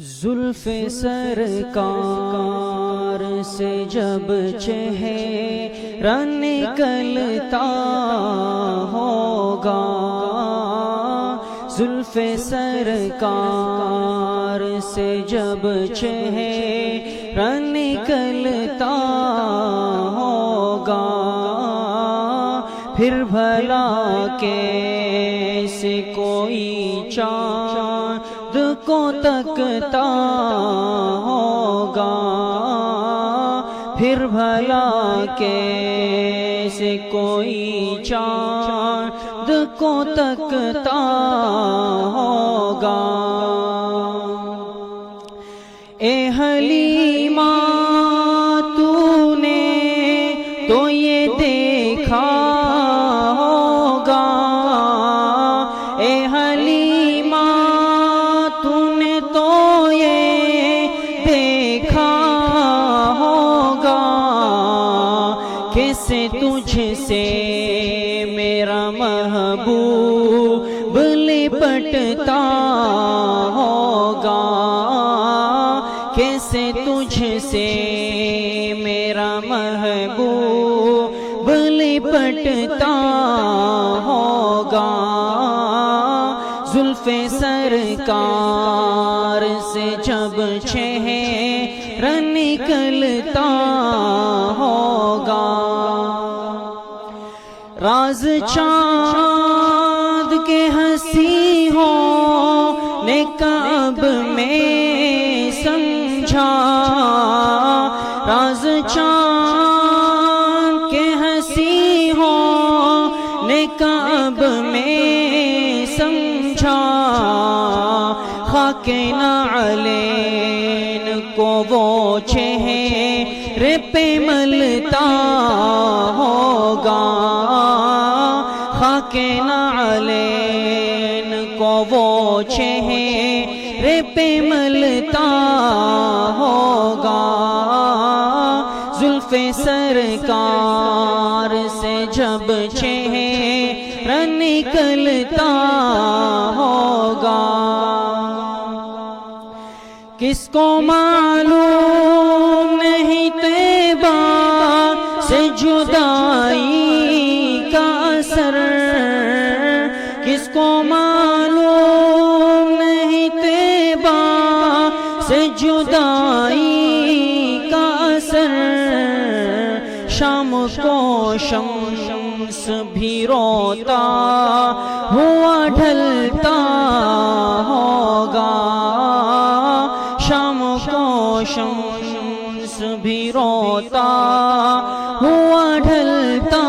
زلف سرکار سے جب چہرہ نکلتا ہوگا، زلف سرکار سے جب چہرہ نکلتا ہوگا، پھر بھلا کیسے کوئی چاند کو تکتا ہوگا، پھر بھلا کیسے کوئی چاند کو تکتا ہوگا۔ اے حلیمہ تو نے تو یہ دیکھا ہوگا، اے حلیمہ تو نے تو یہ دیکھا ہوگا، کیسے تجھ سے میرا محبوب لپٹتا ہوگا، کیسے تجھ سے میرا محبوب لپٹتا ہوگا۔ زلف سرکار سے جب چہرہ نکلتا ہوگا، راز چاند کے ہنسی ہونے کا اب میں سمجھا، راز چاند کے ہنسی ہونے کا اب میں سمجھا، خاک نعلین کو وہ چہرے پہ ملتا ہوگا، خاک نعلین کو وہ چہرے پہ ملتا ہوگا۔ زلف سرکار سے جب چہرہ نکلتا ہوگا، کس کو معلوم نہیں طیبہ سے جدائی کا اثر، کس کو معلوم نہیں طیبہ سے جدائی کا اثر، شام کو شمس بھی روتا ہوا ڈھلتا ہوگا، شام کو شمس بھی روتا ہوا ڈھلتا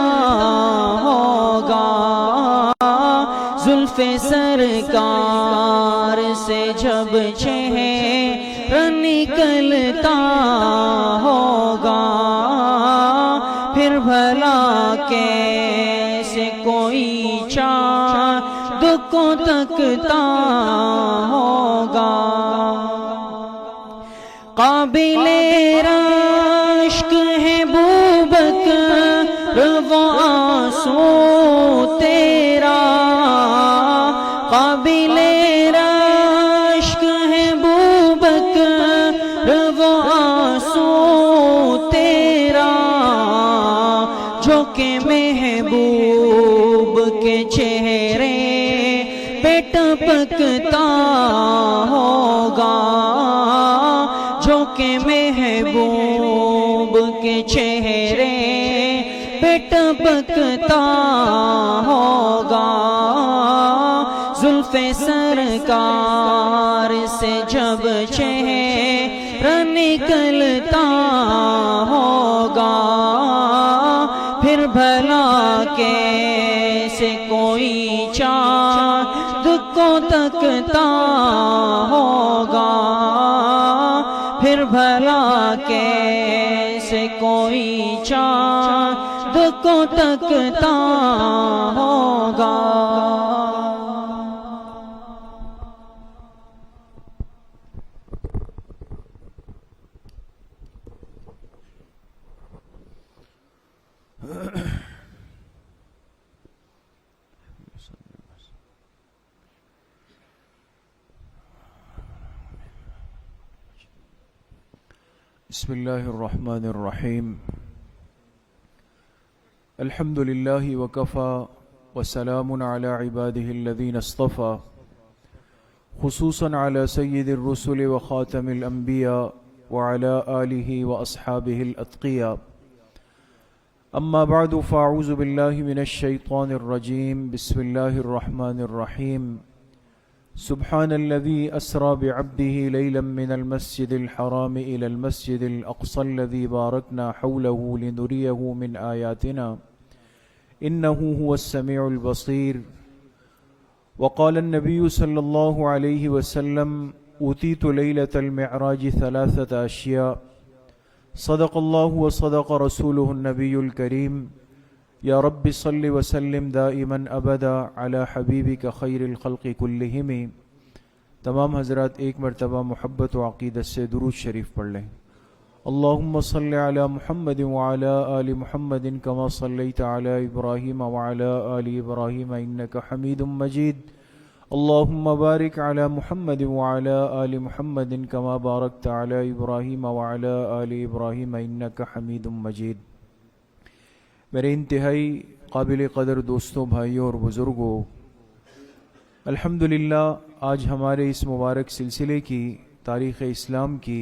ہوگا۔ زلف سرکار سے جب چہرہ نکلتا ہوگا، پھر بھلا کیسے کوئی چاند کو تکتا ہوگا۔ قابل رشک ہے بوبکر وہ آنسو تیرا، قابل رشک ہے بوبکر وہ آنسو تیرا، جو کہ محبوب کے چہرے پہ ٹپکتا ہوگا، جو کہ محبوب کے چہرے پہ ٹپکتا ہوگا۔ زلف سرکار سے جب چہرہ نکلتا ہوگا، پھر بھلا کیسے کوئی چاند کو تکتا ہوگا، پھر بھلا کیسے کوئی چاند کو تکتا ہوگا۔ بسم الله الرحمن الرحيم. الحمد لله وكفى وسلام على عباده الذين اصطفى، خصوصا على سيد الرسل وخاتم الأنبياء وعلى آله وأصحابه الأتقياء. أما بعد فأعوذ بالله من الشيطان الرجيم. بسم الله الرحمن الرحيم. سبحان الذي أسرى بعبده ليلا من المسجد الحرام إلى المسجد الأقصى الذي باركنا حوله لنريه من آياتنا إنه هو السميع البصير. وقال النبي صلى الله عليه وسلم: أوتيت ليلة المعراج 3 أشياء، صدق الله وصدق رسوله النبي الكريم. یا رب صل وسلم دائما ابدا علی حبیبک خیر الخلق کلہم. تمام حضرات ایک مرتبہ محبت و عقیدت سے درود شریف پڑھ لیں. اللہم صل علی محمد وعلی آل محمد کما صلیت علی ابراہیم وعلی آل ابراہیم انک حمید مجید. اللہم بارک علی محمد وعلی آل محمد کما بارکت علی ابراہیم وعلی آل ابراہیم انک حمید مجید. میرے انتہائی قابل قدر دوستوں، بھائیوں اور بزرگوں، الحمدللہ آج ہمارے اس مبارک سلسلے کی تاریخ اسلام کی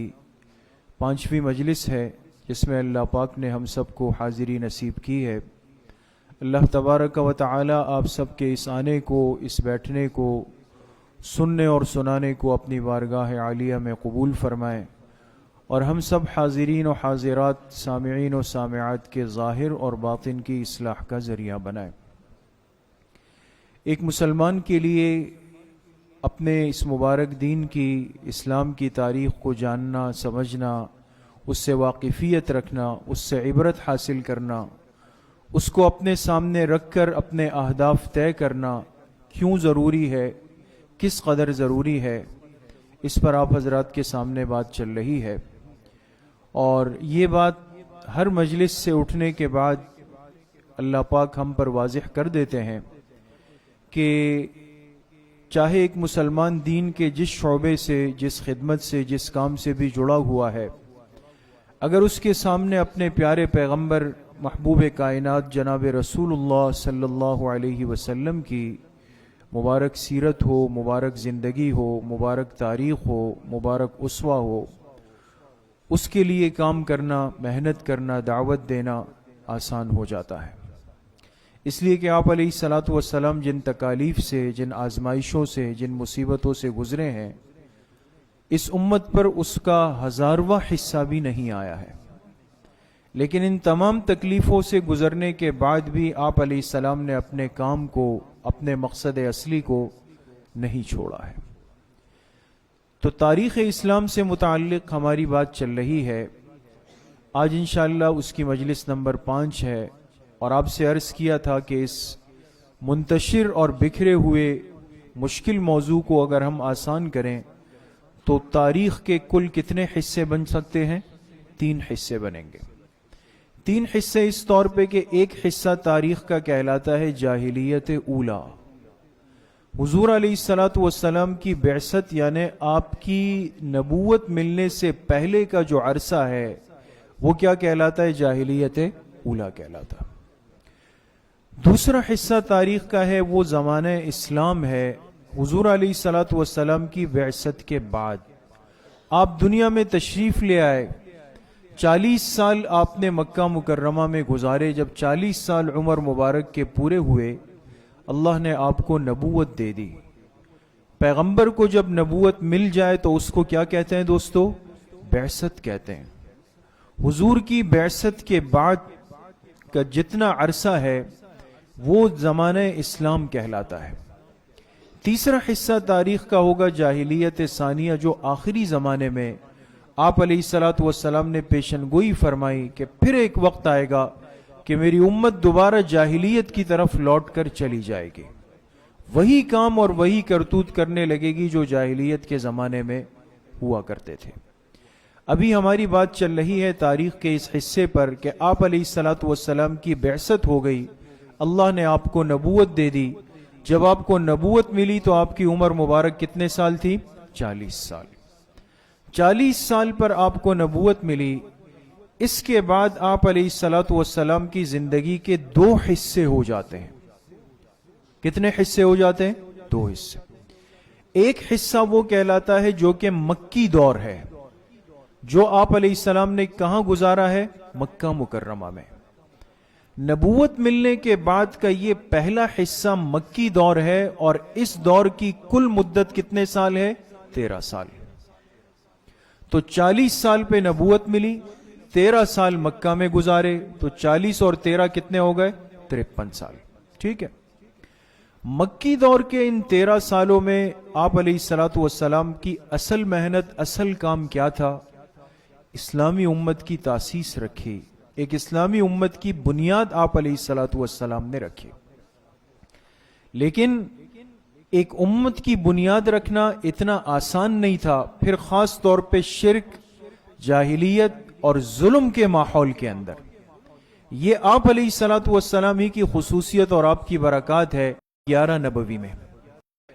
5ویں مجلس ہے، جس میں اللہ پاک نے ہم سب کو حاضری نصیب کی ہے. اللہ تبارک و تعالی آپ سب کے اس آنے کو، اس بیٹھنے کو، سننے اور سنانے کو اپنی بارگاہ عالیہ میں قبول فرمائے، اور ہم سب حاضرین و حاضرات، سامعین و سامعات کے ظاہر اور باطن کی اصلاح کا ذریعہ بنائے. ایک مسلمان کے لیے اپنے اس مبارک دین کی، اسلام کی تاریخ کو جاننا، سمجھنا، اس سے واقفیت رکھنا، اس سے عبرت حاصل کرنا، اس کو اپنے سامنے رکھ کر اپنے اہداف طے کرنا کیوں ضروری ہے، کس قدر ضروری ہے، اس پر آپ حضرات کے سامنے بات چل رہی ہے. اور یہ بات ہر مجلس سے اٹھنے کے بعد اللہ پاک ہم پر واضح کر دیتے ہیں کہ چاہے ایک مسلمان دین کے جس شعبے سے، جس خدمت سے، جس کام سے بھی جڑا ہوا ہے، اگر اس کے سامنے اپنے پیارے پیغمبر محبوب کائنات جناب رسول اللہ صلی اللہ علیہ وسلم کی مبارک سیرت ہو، مبارک زندگی ہو، مبارک تاریخ ہو، مبارک اسوہ ہو، اس کے لیے کام کرنا، محنت کرنا، دعوت دینا آسان ہو جاتا ہے. اس لیے کہ آپ علیہ الصلاۃ والسلام جن تکالیف سے، جن آزمائشوں سے، جن مصیبتوں سے گزرے ہیں، اس امت پر اس کا 1000واں حصہ بھی نہیں آیا ہے. لیکن ان تمام تکلیفوں سے گزرنے کے بعد بھی آپ علیہ السلام نے اپنے کام کو، اپنے مقصد اصلی کو نہیں چھوڑا ہے. تو تاریخ اسلام سے متعلق ہماری بات چل رہی ہے. آج انشاءاللہ اس کی مجلس نمبر 5 ہے، اور آپ سے عرض کیا تھا کہ اس منتشر اور بکھرے ہوئے مشکل موضوع کو اگر ہم آسان کریں تو تاریخ کے کل کتنے حصے بن سکتے ہیں؟ 3 حصے بنیں گے. 3 حصے اس طور پہ کہ ایک حصہ تاریخ کا کہلاتا ہے جاہلیت اولا. حضور علیہ الصلاۃ والسلام کی بعثت یعنی آپ کی نبوت ملنے سے پہلے کا جو عرصہ ہے وہ کیا کہلاتا ہے؟ جاہلیت اولا کہلاتا. دوسرا حصہ تاریخ کا ہے وہ زمانہ اسلام ہے، حضور علیہ الصلاۃ والسلام کی بعثت کے بعد. آپ دنیا میں تشریف لے آئے، 40 سال آپ نے مکہ مکرمہ میں گزارے. جب 40 سال عمر مبارک کے پورے ہوئے، اللہ نے آپ کو نبوت دے دی. پیغمبر کو جب نبوت مل جائے تو اس کو کیا کہتے ہیں دوستو؟ بعثت کہتے ہیں. حضور کی بعثت کے بعد کا جتنا عرصہ ہے وہ زمانہ اسلام کہلاتا ہے. تیسرا حصہ تاریخ کا ہوگا جاہلیت ثانیہ، جو آخری زمانے میں آپ علیہ الصلاۃ والسلام نے پیشن گوئی فرمائی کہ پھر ایک وقت آئے گا کہ میری امت دوبارہ جاہلیت کی طرف لوٹ کر چلی جائے گی، وہی کام اور وہی کرتوت کرنے لگے گی جو جاہلیت کے زمانے میں ہوا کرتے تھے. ابھی ہماری بات چل رہی ہے تاریخ کے اس حصے پر کہ آپ علیہ الصلاۃ والسلام کی بعثت ہو گئی، اللہ نے آپ کو نبوت دے دی. جب آپ کو نبوت ملی تو آپ کی عمر مبارک کتنے سال تھی؟ 40 سال. 40 سال پر آپ کو نبوت ملی. اس کے بعد آپ علیہ الصلوۃ والسلام کی زندگی کے 2 حصے ہو جاتے ہیں. کتنے حصے ہو جاتے ہیں؟ 2 حصے. ایک حصہ وہ کہلاتا ہے جو کہ مکی دور ہے، جو آپ علیہ السلام نے کہاں گزارا ہے؟ مکہ مکرمہ میں. نبوت ملنے کے بعد کا یہ پہلا حصہ مکی دور ہے، اور اس دور کی کل مدت کتنے سال ہے؟ 13 سال. تو 40 سال پہ نبوت ملی، 13 سال مکہ میں گزارے، تو 40 اور 13 کتنے ہو گئے؟ 53 سال. ٹھیک ہے. مکی دور کے ان 13 سالوں میں آپ علیہ الصلوۃ والسلام کی اصل محنت، اصل کام کیا تھا؟ اسلامی امت کی تاسیس رکھی. ایک اسلامی امت کی بنیاد آپ علیہ الصلوۃ والسلام نے رکھی. لیکن ایک امت کی بنیاد رکھنا اتنا آسان نہیں تھا، پھر خاص طور پہ شرک، جاہلیت اور ظلم کے ماحول کے اندر. یہ آپ علیہ الصلوۃ والسلام ہی کی خصوصیت اور آپ کی برکات ہے. 11 نبوی میں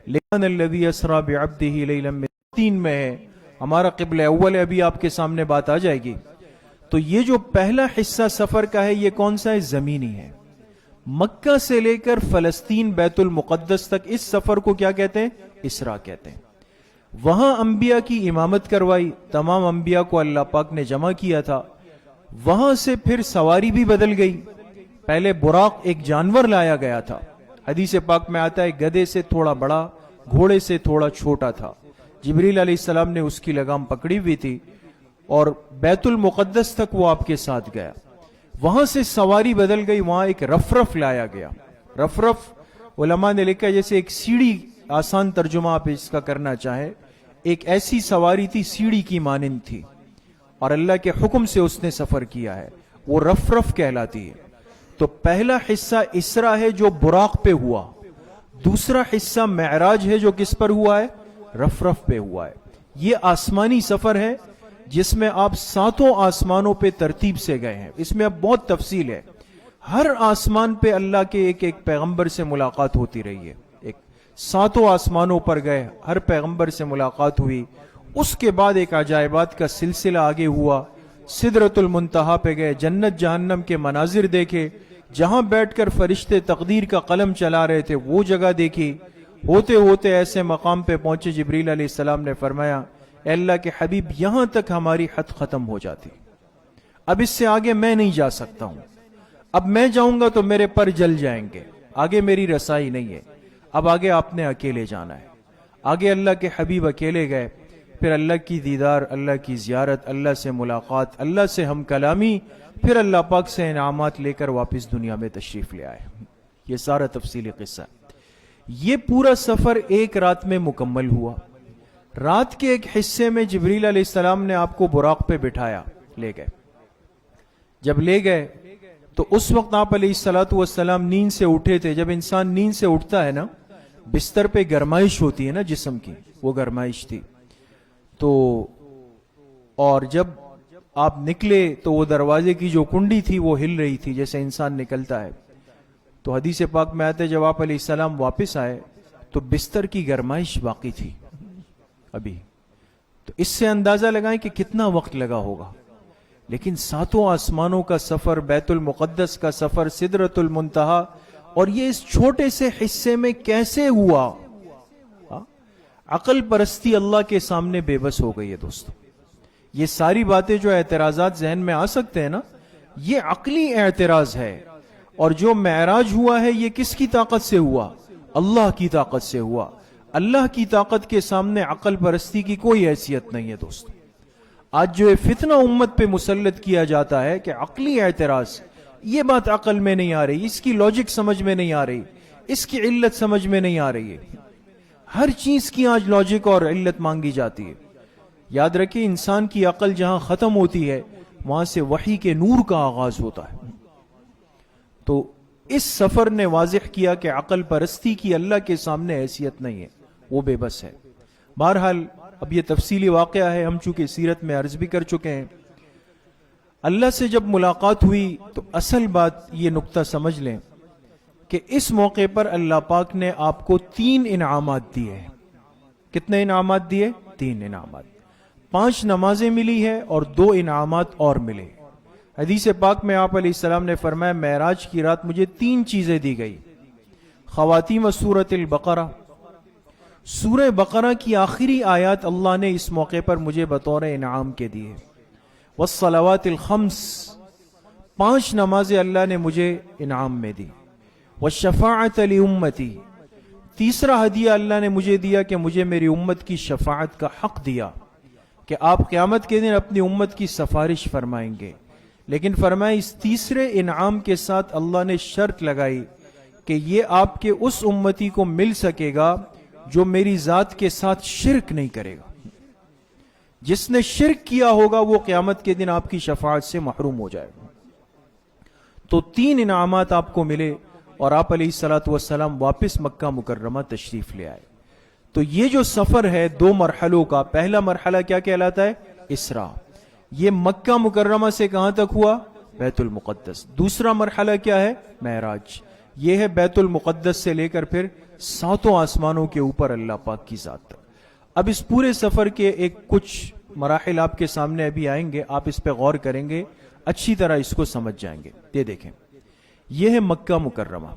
لیکن الذی اسری بعبدہ لیلا من 3 میں ہے، ہمارا قبلہ اول ہے. ابھی آپ کے سامنے بات آ جائے گی. تو یہ جو پہلا حصہ سفر کا ہے یہ کون سا ہے؟ زمینی ہے. مکہ سے لے کر فلسطین بیت المقدس تک اس سفر کو کیا کہتے ہیں؟ اسرا کہتے ہیں. وہاں انبیاء کی امامت کروائی، تمام انبیاء کو اللہ پاک نے جمع کیا تھا. وہاں سے پھر سواری بھی بدل گئی. پہلے براق ایک جانور لایا گیا تھا، حدیث پاک میں آتا ہے گدھے سے تھوڑا بڑا، گھوڑے سے تھوڑا چھوٹا تھا. جبریل علیہ السلام نے اس کی لگام پکڑی ہوئی تھی اور بیت المقدس تک وہ آپ کے ساتھ گیا. وہاں سے سواری بدل گئی، وہاں ایک رفرف لایا گیا. رفرف علماء نے لکھا جیسے ایک سیڑھی، آسان ترجمہ آپ اس کا کرنا چاہیں، ایک ایسی سواری تھی سیڑھی کی مانند تھی، اور اللہ کے حکم سے اس نے سفر کیا ہے، وہ رفرف کہلاتی ہے. تو پہلا حصہ اسرا ہے جو براق پہ ہوا، دوسرا حصہ معراج ہے جو کس پر ہوا ہے؟ رفرف پہ ہوا ہے. یہ آسمانی سفر ہے جس میں آپ 7 آسمانوں پہ ترتیب سے گئے ہیں. اس میں اب بہت تفصیل ہے. ہر آسمان پہ اللہ کے ایک پیغمبر سے ملاقات ہوتی رہی ہے. 7 آسمانوں پر گئے، ہر پیغمبر سے ملاقات ہوئی. اس کے بعد ایک عجائبات کا سلسلہ آگے ہوا. سدرۃ المنتہا پہ گئے، جنت جہنم کے مناظر دیکھے، جہاں بیٹھ کر فرشتے تقدیر کا قلم چلا رہے تھے وہ جگہ دیکھی. ہوتے ہوتے ایسے مقام پہ پہنچے جبریل علیہ السلام نے فرمایا اے اللہ کے حبیب یہاں تک ہماری حد ختم ہو جاتی، اب اس سے آگے میں نہیں جا سکتا ہوں. اب میں جاؤں گا تو میرے پر جل جائیں گے، آگے میری رسائی نہیں ہے. اب آگے آپ نے اکیلے جانا ہے. آگے اللہ کے حبیب اکیلے گئے. پھر اللہ کی دیدار، اللہ کی زیارت، اللہ سے ملاقات، اللہ سے ہم کلامی، پھر اللہ پاک سے انعامات لے کر واپس دنیا میں تشریف لے آئے. یہ سارا تفصیلی قصہ. یہ پورا سفر ایک رات میں مکمل ہوا. رات کے ایک حصے میں جبریل علیہ السلام نے آپ کو براق پہ بٹھایا، لے گئے. جب لے گئے تو اس وقت آپ علیہ الصلوۃ والسلام نیند سے اٹھے تھے. جب انسان نیند سے اٹھتا ہے نا، بستر پہ گرمائش ہوتی ہے نا جسم کی، وہ گرمائش تھی. تو اور جب آپ نکلے تو وہ دروازے کی جو کنڈی تھی وہ ہل رہی تھی جیسے انسان نکلتا ہے. تو حدیث پاک میں آتے جب آپ علیہ السلام واپس آئے تو بستر کی گرمائش باقی تھی ابھی. تو اس سے اندازہ لگائیں کہ کتنا وقت لگا ہوگا. لیکن 7 آسمانوں کا سفر، بیت المقدس کا سفر، سدرۃ المنتہا، اور یہ اس چھوٹے سے حصے میں کیسے ہوا؟ عقل پرستی اللہ کے سامنے بے بس ہو گئی ہے دوستو. یہ ساری باتیں جو اعتراضات ذہن میں آ سکتے ہیں نا، یہ عقلی اعتراض ہے. اور جو معراج ہوا ہے یہ کس کی طاقت سے ہوا؟ اللہ کی طاقت سے ہوا. اللہ کی طاقت کے سامنے عقل پرستی کی کوئی حیثیت نہیں ہے دوستو. آج جو فتنہ امت پہ مسلط کیا جاتا ہے کہ عقلی اعتراض، یہ بات عقل میں نہیں آ رہی، اس کی لاجک سمجھ میں نہیں آ رہی، اس کی علت سمجھ میں نہیں آ رہی ہے. ہر چیز کی آج لاجک اور علت مانگی جاتی ہے. یاد رکھیں انسان کی عقل جہاں ختم ہوتی ہے وہاں سے وحی کے نور کا آغاز ہوتا ہے. تو اس سفر نے واضح کیا کہ عقل پرستی کی اللہ کے سامنے حیثیت نہیں ہے، وہ بے بس ہے. بہرحال اب یہ تفصیلی واقعہ ہے، ہم چونکہ سیرت میں عرض بھی کر چکے ہیں. اللہ سے جب ملاقات ہوئی تو اصل بات یہ نقطہ سمجھ لیں کہ اس موقع پر اللہ پاک نے آپ کو 3 انعامات دیے. کتنے انعامات دیے؟ 3 انعامات. 5 نمازیں ملی ہے اور 2 انعامات اور ملے۔ حدیث پاک میں آپ علیہ السلام نے فرمایا معراج کی رات مجھے 3 چیزیں دی گئی۔ خواتیم سورۃ البقرہ، سورہ بقرہ کی آخری آیات اللہ نے اس موقع پر مجھے بطور انعام کے دیے۔ والصلوات الخمس، 5 نمازیں اللہ نے مجھے انعام میں دی۔ والشفاعۃ لامتی، تیسرا ہدیہ اللہ نے مجھے دیا کہ مجھے میری امت کی شفاعت کا حق دیا کہ آپ قیامت کے دن اپنی امت کی سفارش فرمائیں گے۔ لیکن فرمایا اس تیسرے انعام کے ساتھ اللہ نے شرط لگائی کہ یہ آپ کے اس امتی کو مل سکے گا جو میری ذات کے ساتھ شرک نہیں کرے گا۔ جس نے شرک کیا ہوگا وہ قیامت کے دن آپ کی شفاعت سے محروم ہو جائے گا۔ تو 3 انعامات آپ کو ملے اور آپ علیہ الصلوۃ والسلام واپس مکہ مکرمہ تشریف لے آئے۔ تو یہ جو سفر ہے 2 مرحلوں کا، پہلا مرحلہ کیا کہلاتا ہے؟ اسراء، یہ مکہ مکرمہ سے کہاں تک ہوا؟ بیت المقدس۔ دوسرا مرحلہ کیا ہے؟ معراج، یہ ہے بیت المقدس سے لے کر پھر 7 آسمانوں کے اوپر اللہ پاک کی ذات تک۔ اب اس پورے سفر کے کچھ مراحل آپ کے سامنے ابھی آئیں گے، آپ اس پہ غور کریں گے، اچھی طرح اس کو سمجھ جائیں گے۔ یہ دیکھیں، یہ ہے مکہ مکرمہ۔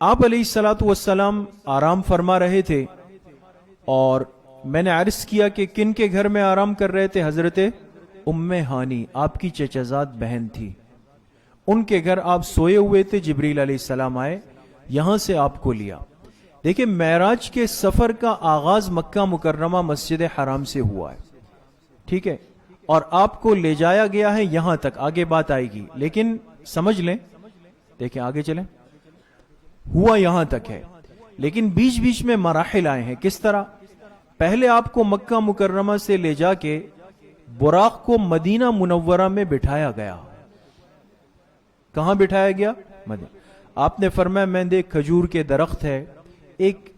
آپ علیہ الصلوۃ والسلام آرام فرما رہے تھے، اور میں نے عرض کیا کہ کن کے گھر میں آرام کر رہے تھے؟ حضرت ام ہانی، آپ کی چچزاد بہن تھی، ان کے گھر آپ سوئے ہوئے تھے۔ جبریل علیہ السلام آئے، یہاں سے آپ کو لیا۔ دیکھیں، معراج کے سفر کا آغاز مکہ مکرمہ مسجد حرام سے ہوا ہے، ٹھیک ہے، اور آپ کو لے جایا گیا ہے یہاں تک، آگے بات آئے گی لیکن سمجھ لیں۔ دیکھیں آگے چلیں، ہوا یہاں تک ہے، لیکن بیچ بیچ میں مراحل آئے ہیں۔ کس طرح؟ پہلے آپ کو مکہ مکرمہ سے لے جا کے براق کو مدینہ منورہ میں بٹھایا گیا۔ کہاں بٹھایا گیا؟ مدینہ۔ آپ نے فرمایا میں دیکھ کھجور کے درخت ہے، ایک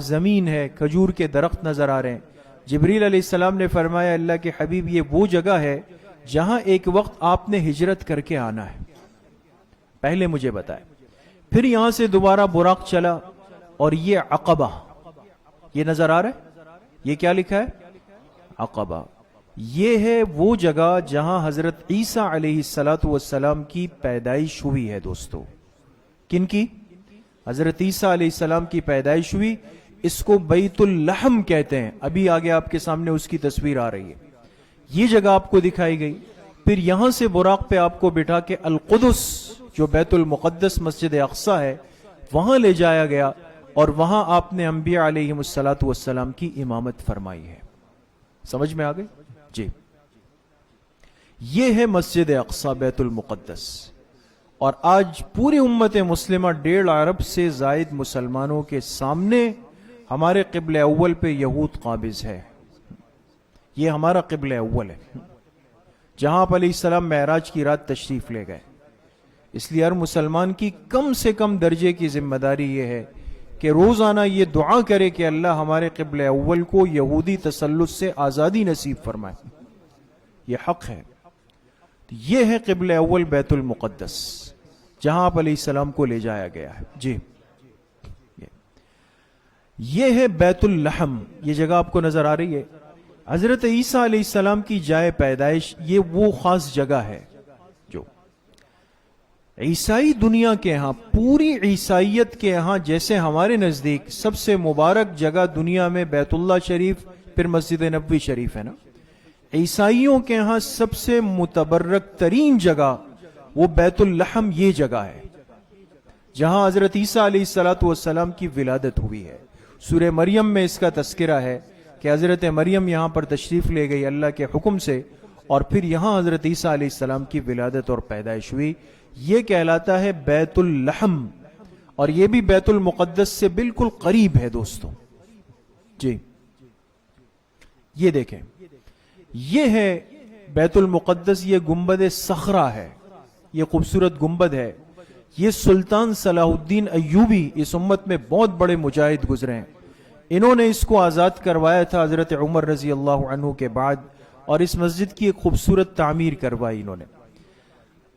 زمین ہے، کھجور کے درخت نظر آ رہے ہیں۔ جبریل علیہ السلام نے فرمایا اللہ کے حبیب یہ وہ جگہ ہے جہاں ایک وقت آپ نے ہجرت کر کے آنا ہے، پہلے مجھے بتائے۔ پھر یہاں سے دوبارہ براق چلا، اور یہ عقبہ، یہ نظر آ رہا ہے، یہ کیا لکھا ہے؟ عقبہ۔ یہ ہے وہ جگہ جہاں حضرت عیسیٰ علیہ السلام کی پیدائش ہوئی ہے دوستو۔ کن کی؟ حضرت عیسیٰ علیہ السلام کی پیدائش ہوئی۔ اس کو بیت اللحم کہتے ہیں، ابھی آگے آپ کے سامنے اس کی تصویر آ رہی ہے۔ یہ جگہ آپ کو دکھائی گئی۔ پھر یہاں سے براق پہ آپ کو بٹھا کے القدس، جو بیت المقدس مسجد اقصی ہے، وہاں لے جایا گیا، اور وہاں آپ نے انبیاء علیہم السلام کی امامت فرمائی ہے۔ سمجھ میں آ گئی؟ جی، یہ ہے مسجد اقصی بیت المقدس، اور آج پوری امت مسلمہ 1.5 ارب سے زائد مسلمانوں کے سامنے ہمارے قبلہ اول پہ یہود قابض ہے۔ یہ ہمارا قبلہ اول ہے جہاں آپ علیہ السلام معراج کی رات تشریف لے گئے۔ اس لیے ہر مسلمان کی کم سے کم درجے کی ذمہ داری یہ ہے کہ روزانہ یہ دعا کرے کہ اللہ ہمارے قبلہ اول کو یہودی تسلط سے آزادی نصیب فرمائے، یہ حق ہے۔ یہ ہے قبلہ اول بیت المقدس جہاں آپ علیہ السلام کو لے جایا گیا ہے۔ جی، یہ ہے بیت اللحم، یہ جگہ آپ کو نظر آ رہی ہے، حضرت عیسیٰ علیہ السلام کی جائے پیدائش۔ یہ وہ خاص جگہ ہے جو عیسائی دنیا کے ہاں، پوری عیسائیت کے ہاں، جیسے ہمارے نزدیک سب سے مبارک جگہ دنیا میں بیت اللہ شریف، پھر مسجد نبوی شریف ہے نا، عیسائیوں کے ہاں سب سے متبرک ترین جگہ وہ بیت اللحم یہ جگہ ہے جہاں حضرت عیسیٰ علیہ السلام کی ولادت ہوئی ہے۔ سورہ مریم میں اس کا تذکرہ ہے کہ حضرت مریم یہاں پر تشریف لے گئی اللہ کے حکم سے، اور پھر یہاں حضرت عیسیٰ علیہ السلام کی ولادت اور پیدائش ہوئی۔ یہ کہلاتا ہے بیت اللحم، اور یہ بھی بیت المقدس سے بالکل قریب ہے دوستوں۔ جی، یہ دیکھیں، یہ ہے بیت المقدس، یہ گنبد صخرہ ہے، یہ خوبصورت گنبد ہے۔ یہ سلطان صلاح الدین ایوبی اس امت میں بہت بڑے مجاہد گزرے ہیں، انہوں نے اس کو آزاد کروایا تھا حضرت عمر رضی اللہ عنہ کے بعد، اور اس مسجد کی ایک خوبصورت تعمیر کروائی انہوں نے۔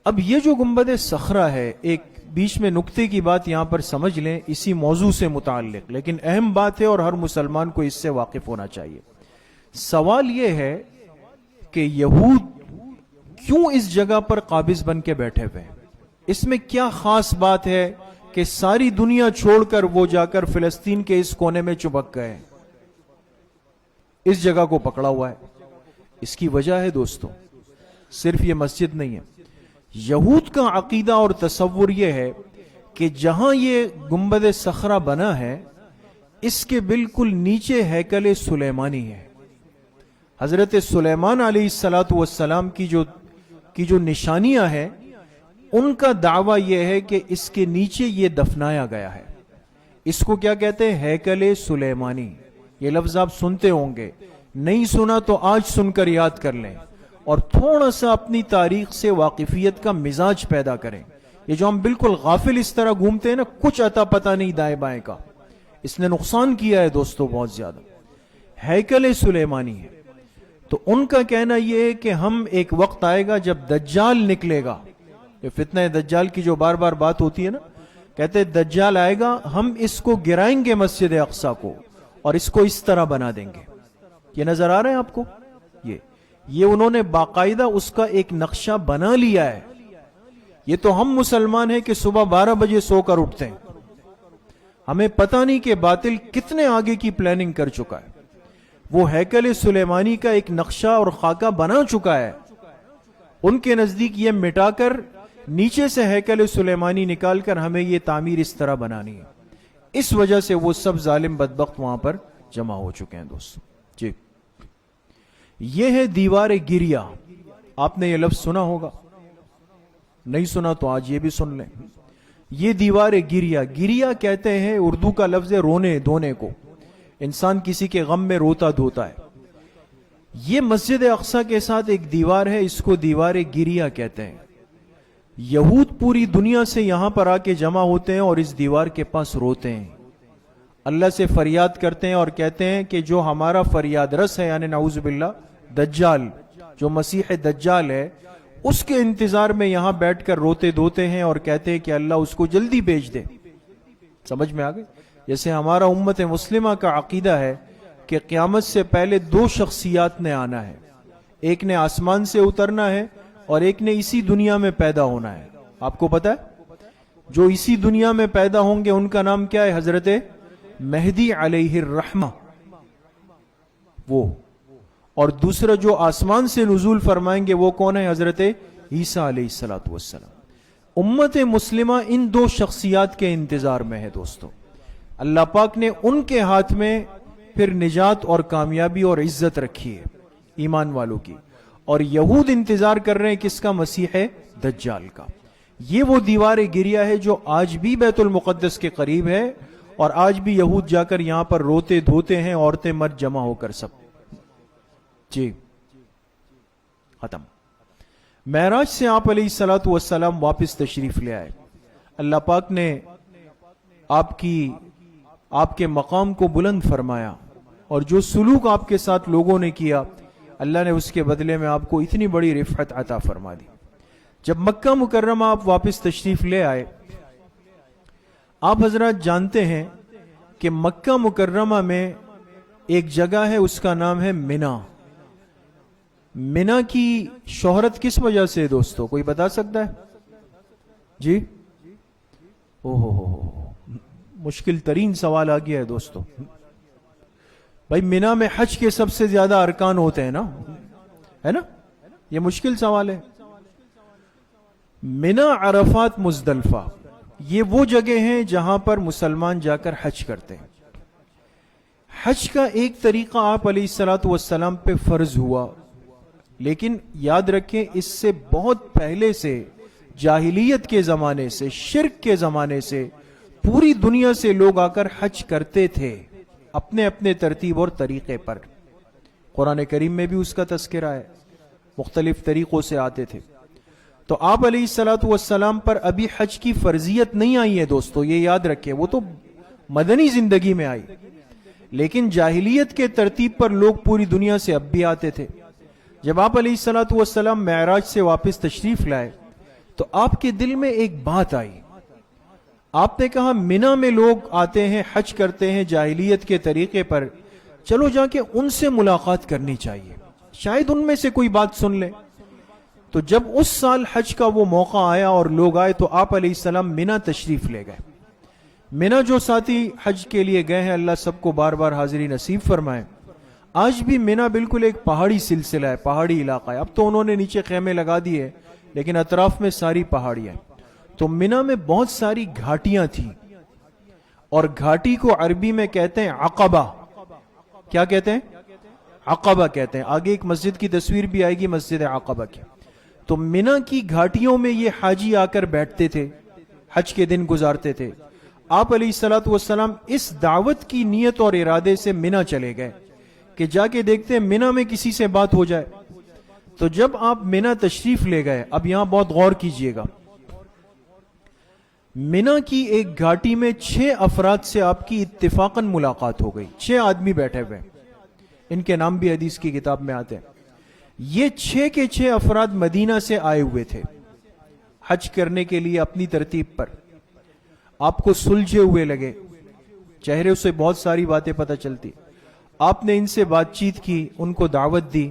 اب یہ جو گنبد صخرہ ہے، ایک بیچ میں نکتے کی بات یہاں پر سمجھ لیں اسی موضوع سے متعلق، لیکن اہم بات ہے اور ہر مسلمان کو اس سے واقف ہونا چاہیے۔ سوال یہ ہے کہ یہود کیوں اس جگہ پر قابض بن کے بیٹھے ہوئے ہیں؟ اس میں کیا خاص بات ہے کہ ساری دنیا چھوڑ کر وہ جا کر فلسطین کے اس کونے میں چپک گئے، اس جگہ کو پکڑا ہوا ہے؟ اس کی وجہ ہے دوستو، صرف یہ مسجد نہیں ہے. یہود کا عقیدہ اور تصور یہ ہے کہ جہاں یہ گنبد صخرہ بنا ہے اس کے بالکل نیچے ہیکل سلیمانی ہے. حضرت سلیمان علیہ السلام کی جو نشانیاں ہیں ان کا دعویٰ یہ ہے کہ اس کے نیچے یہ دفنایا گیا ہے. اس کو کیا کہتے ہیں؟ ہیکل سلیمانی. یہ لفظ آپ سنتے ہوں گے، نہیں سنا تو آج سن کر یاد کر لیں اور تھوڑا سا اپنی تاریخ سے واقفیت کا مزاج پیدا کریں. یہ جو ہم بالکل غافل اس طرح گھومتے ہیں نا، کچھ عطا پتہ نہیں دائیں بائیں کا، اس نے نقصان کیا ہے دوستو بہت زیادہ. ہیکل سلیمانی ہے. تو ان کا کہنا یہ ہے کہ ہم ایک وقت آئے گا جب دجال نکلے گا. یہ فتنہ دجال کی جو بار بار بات ہوتی ہے نا، کہتے دجال آئے گا، ہم اس کو گرائیں گے مسجد اقصی کو اور اس کو اس طرح بنا دیں گے. یہ نظر آ رہا ہے آپ کو؟ یہ انہوں نے باقاعدہ اس کا ایک نقشہ بنا لیا ہے. یہ تو ہم مسلمان ہیں کہ صبح 12 بجے سو کر اٹھتے ہیں، ہمیں پتہ نہیں کہ باطل کتنے آگے کی پلاننگ کر چکا ہے. وہ ہیکل سلیمانی کا ایک نقشہ اور خاکہ بنا چکا ہے. ان کے نزدیک یہ مٹا کر نیچے سے ہیکل سلیمانی نکال کر ہمیں یہ تعمیر اس طرح بنانی ہے. اس وجہ سے وہ سب ظالم بدبخت وہاں پر جمع ہو چکے ہیں دوستو. جی، یہ ہے دیوار گریا. آپ نے یہ لفظ سنا ہوگا، نہیں سنا تو آج یہ بھی سن لیں. یہ دیوار گریا، گریا کہتے ہیں اردو کا لفظ ہے رونے دھونے کو. انسان کسی کے غم میں روتا دھوتا ہے. یہ مسجد اقصی کے ساتھ ایک دیوار ہے، اس کو دیوار گریا کہتے ہیں. یہود پوری دنیا سے یہاں پر آ کے جمع ہوتے ہیں اور اس دیوار کے پاس روتے ہیں، اللہ سے فریاد کرتے ہیں اور کہتے ہیں کہ جو ہمارا فریاد رس ہے، یعنی نعوذ باللہ دجال، جو مسیح دجال ہے، اس کے انتظار میں یہاں بیٹھ کر روتے دھوتے ہیں اور کہتے ہیں کہ اللہ اس کو جلدی بھیج دے. سمجھ میں آ گئی؟ جیسے ہمارا امت مسلمہ کا عقیدہ ہے کہ قیامت سے پہلے 2 شخصیات نے آنا ہے، ایک نے آسمان سے اترنا ہے اور ایک نے اسی دنیا میں پیدا ہونا ہے. آپ کو پتا ہے جو اسی دنیا میں پیدا ہوں گے ان کا نام کیا ہے؟ حضرت مہدی علیہ الرحمہ وہ. اور دوسرا جو آسمان سے نزول فرمائیں گے وہ کون ہے؟ حضرت عیسیٰ علیہ السلام. امت مسلمہ ان 2 شخصیات کے انتظار میں ہے دوستو. اللہ پاک نے ان کے ہاتھ میں پھر نجات اور کامیابی اور عزت رکھی ہے ایمان والوں کی. اور یہود انتظار کر رہے ہیں کس کا؟ مسیح دجال کا. یہ وہ دیوار گریا ہے جو آج بھی بیت المقدس کے قریب ہے اور آج بھی یہود جا کر یہاں پر روتے دھوتے ہیں، عورتیں مرد جمع ہو کر سب. جی، ختم. معراج سے آپ علیہ السلام واپس تشریف لے آئے. اللہ پاک نے آپ کے مقام کو بلند فرمایا اور جو سلوک آپ کے ساتھ لوگوں نے کیا اللہ نے اس کے بدلے میں آپ کو اتنی بڑی رفعت عطا فرما دی. جب مکہ مکرمہ آپ واپس تشریف لے آئے، آپ حضرات جانتے ہیں کہ مکہ مکرمہ میں ایک جگہ ہے، اس کا نام ہے منا. منا کی شہرت کس وجہ سے دوستو؟ کوئی بتا سکتا ہے؟ جی، مشکل ترین سوال آ گیا ہے دوستو. بھائی منا میں حج کے سب سے زیادہ ارکان ہوتے ہیں نا، ہے نا؟ یہ مشکل سوال ہے. منا، عرفات، مزدلفہ، یہ وہ جگہ ہیں جہاں پر مسلمان جا کر حج کرتے ہیں. حج کا ایک طریقہ آپ علیہ السلام پہ فرض ہوا، لیکن یاد رکھیں اس سے بہت پہلے سے، جاہلیت کے زمانے سے، شرک کے زمانے سے پوری دنیا سے لوگ آ کر حج کرتے تھے اپنے اپنے ترتیب اور طریقے پر. قرآن کریم میں بھی اس کا تذکرہ ہے، مختلف طریقوں سے آتے تھے. تو آپ علیہ السلام پر ابھی حج کی فرضیت نہیں آئی ہے دوستو، یہ یاد رکھیں. وہ تو مدنی زندگی میں آئی، لیکن جاہلیت کے ترتیب پر لوگ پوری دنیا سے اب بھی آتے تھے. جب آپ علیہ السلام معراج سے واپس تشریف لائے تو آپ کے دل میں ایک بات آئی. آپ نے کہا منا میں لوگ آتے ہیں، حج کرتے ہیں جاہلیت کے طریقے پر، چلو جا کے ان سے ملاقات کرنی چاہیے، شاید ان میں سے کوئی بات سن لے۔ تو جب اس سال حج کا وہ موقع آیا اور لوگ آئے تو آپ علیہ السلام مینا تشریف لے گئے۔ مینا جو ساتھی حج کے لیے گئے ہیں، اللہ سب کو بار بار حاضری نصیب فرمائے۔ آج بھی مینا بالکل ایک پہاڑی سلسلہ ہے، پہاڑی علاقہ ہے۔ اب تو انہوں نے نیچے خیمے لگا دیے، لیکن اطراف میں ساری پہاڑی ہے۔ تو مینا میں بہت ساری گھاٹیاں تھیں، اور گھاٹی کو عربی میں کہتے ہیں عقبہ۔ کیا کہتے ہیں؟ عقبہ کہتے ہیں۔ آگے ایک مسجد کی تصویر بھی آئے گی، مسجد عقبہ کی۔ تو مینا کی گھاٹیوں میں یہ حاجی آ کر بیٹھتے تھے، حج کے دن گزارتے تھے۔ آپ علیہ الصلوۃ والسلام اس دعوت کی نیت اور ارادے سے مینا چلے گئے کہ جا کے دیکھتے ہیں مینا میں کسی سے بات ہو جائے۔ تو جب آپ مینا تشریف لے گئے، اب یہاں بہت غور کیجئے گا، مینا کی ایک گھاٹی میں 6 افراد سے آپ کی اتفاقاً ملاقات ہو گئی۔ 6 آدمی بیٹھے ہوئے، ان کے نام بھی حدیث کی کتاب میں آتے ہیں۔ یہ 6 کے 6 افراد مدینہ سے آئے ہوئے تھے حج کرنے کے لیے اپنی ترتیب پر۔ آپ کو سلجھے ہوئے لگے، چہرے سے بہت ساری باتیں پتہ چلتی۔ آپ نے ان سے بات چیت کی، ان کو دعوت دی،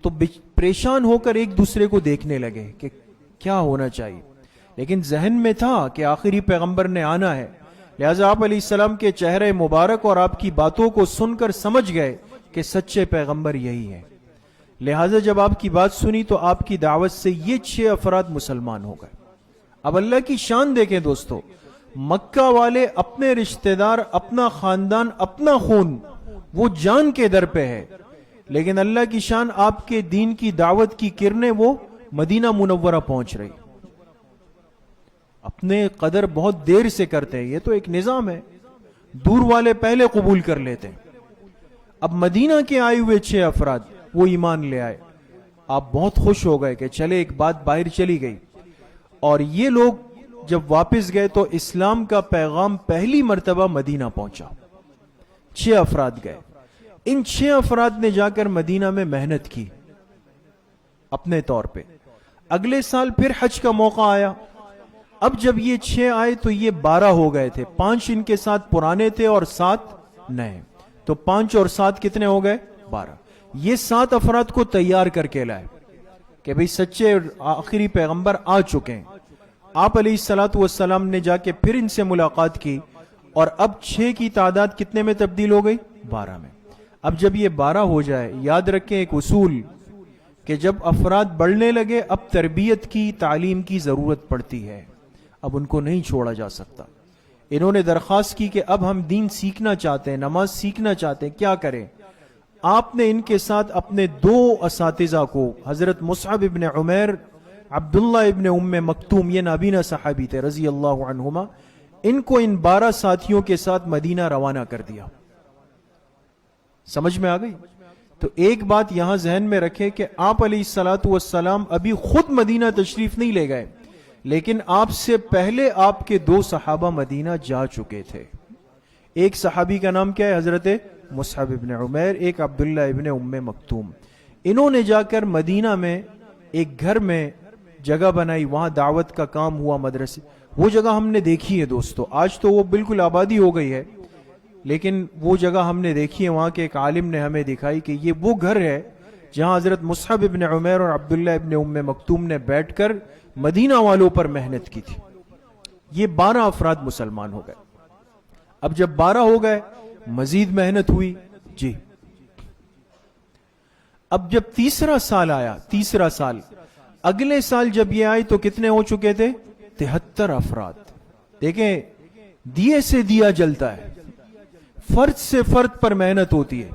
تو پریشان ہو کر ایک دوسرے کو دیکھنے لگے کہ کیا ہونا چاہیے، لیکن ذہن میں تھا کہ آخری پیغمبر نے آنا ہے، لہذا آپ علیہ السلام کے چہرے مبارک اور آپ کی باتوں کو سن کر سمجھ گئے کہ سچے پیغمبر یہی ہیں۔ لہذا جب آپ کی بات سنی تو آپ کی دعوت سے یہ 6 افراد مسلمان ہو گئے۔ اب اللہ کی شان دیکھیں دوستو، مکہ والے اپنے رشتہ دار، اپنا خاندان، اپنا خون وہ جان کے در پہ ہے، لیکن اللہ کی شان، آپ کے دین کی دعوت کی کرنیں وہ مدینہ منورہ پہنچ رہی۔ اپنے قدر بہت دیر سے کرتے ہیں، یہ تو ایک نظام ہے، دور والے پہلے قبول کر لیتے ہیں۔ اب مدینہ کے آئے ہوئے 6 افراد وہ ایمان لے آئے۔ آپ بہت خوش ہو گئے کہ چلے ایک بات باہر چلی گئی۔ اور یہ لوگ جب واپس گئے تو اسلام کا پیغام پہلی مرتبہ مدینہ پہنچا۔ 6 افراد گئے، ان 6 افراد نے جا کر مدینہ میں محنت کی اپنے طور پہ۔ اگلے سال پھر حج کا موقع آیا۔ اب جب یہ 6 آئے تو یہ 12 ہو گئے تھے، 5 ان کے ساتھ پرانے تھے اور 7 نئے، تو 5 اور 7 کتنے ہو گئے؟ 12۔ یہ 7 افراد کو تیار کر کے لائے کہ بھئی سچے آخری پیغمبر آ چکے ہیں۔ آپ علیہ الصلوۃ والسلام نے جا کے پھر ان سے ملاقات کی، اور اب 6 کی تعداد کتنے میں تبدیل ہو گئی؟ 12 میں۔ اب جب یہ 12 ہو جائے، یاد رکھیں ایک اصول کہ جب افراد بڑھنے لگے اب تربیت کی، تعلیم کی ضرورت پڑتی ہے، اب ان کو نہیں چھوڑا جا سکتا۔ انہوں نے درخواست کی کہ اب ہم دین سیکھنا چاہتے ہیں، نماز سیکھنا چاہتے ہیں، کیا کریں؟ آپ نے ان کے ساتھ اپنے 2 اساتذہ کو، حضرت مصعب ابن عمیر، عبداللہ ابن ام مکتوم، یہ نابینا صحابی تھے رضی اللہ عنہما، ان کو ان 12 ساتھیوں کے ساتھ مدینہ روانہ کر دیا۔ سمجھ میں آ گئی؟ تو ایک بات یہاں ذہن میں رکھے کہ آپ علیہ الصلوۃ والسلام ابھی خود مدینہ تشریف نہیں لے گئے، لیکن آپ سے پہلے آپ کے 2 صحابہ مدینہ جا چکے تھے۔ ایک صحابی کا نام کیا ہے؟ حضرت مصعب ابن عمیر، ایک عبداللہ ابن ام مکتوم۔ انہوں نے جا کر مدینہ میں ایک گھر میں جگہ بنائی، وہاں دعوت کا کام ہوا، مدرسے۔ وہ جگہ ہم نے دیکھی ہے دوستو، آج تو وہ بالکل آبادی ہو گئی ہے، لیکن وہ جگہ ہم نے دیکھی ہے، وہاں کے ایک عالم نے ہمیں دکھائی کہ یہ وہ گھر ہے جہاں حضرت مصعب ابن عمیر اور عبداللہ ابن ام مکتوم نے بیٹھ کر مدینہ والوں پر محنت کی تھی۔ یہ 12 افراد مسلمان ہو گئے۔ اب جب 12 ہو گئے، مزید محنت ہوئی جی۔ اب جب تیسرا سال آیا، تیسرا سال، اگلے سال جب یہ آئے تو کتنے ہو چکے تھے؟ 73 افراد۔ دیکھیں دیے سے دیا جلتا ہے، فرد سے فرد پر محنت ہوتی ہے۔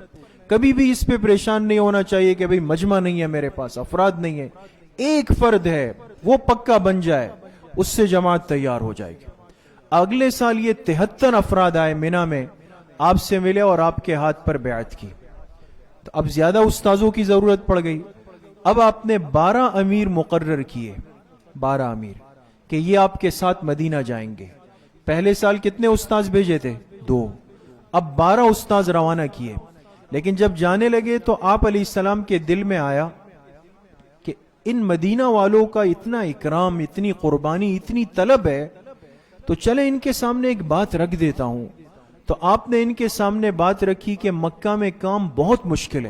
کبھی بھی اس پہ پریشان نہیں ہونا چاہیے کہ بھئی مجمع نہیں ہے میرے پاس، افراد نہیں ہے، ایک فرد ہے وہ پکا بن جائے، اس سے جماعت تیار ہو جائے گی۔ اگلے سال یہ 73 افراد آئے مینا میں، آپ سے ملے اور آپ کے ہاتھ پر بیعت کی۔ تو اب زیادہ استاذوں کی ضرورت پڑ گئی۔ اب آپ نے 12 امیر مقرر کیے، 12 امیر کہ یہ آپ کے ساتھ مدینہ جائیں گے۔ پہلے سال کتنے استاذ بھیجے تھے؟ 2۔ اب 12 استاذ روانہ کیے، لیکن جب جانے لگے تو آپ علیہ السلام کے دل میں آیا کہ ان مدینہ والوں کا اتنا اکرام، اتنی قربانی، اتنی طلب ہے، تو چلے ان کے سامنے ایک بات رکھ دیتا ہوں۔ تو آپ نے ان کے سامنے بات رکھی کہ مکہ میں کام بہت مشکل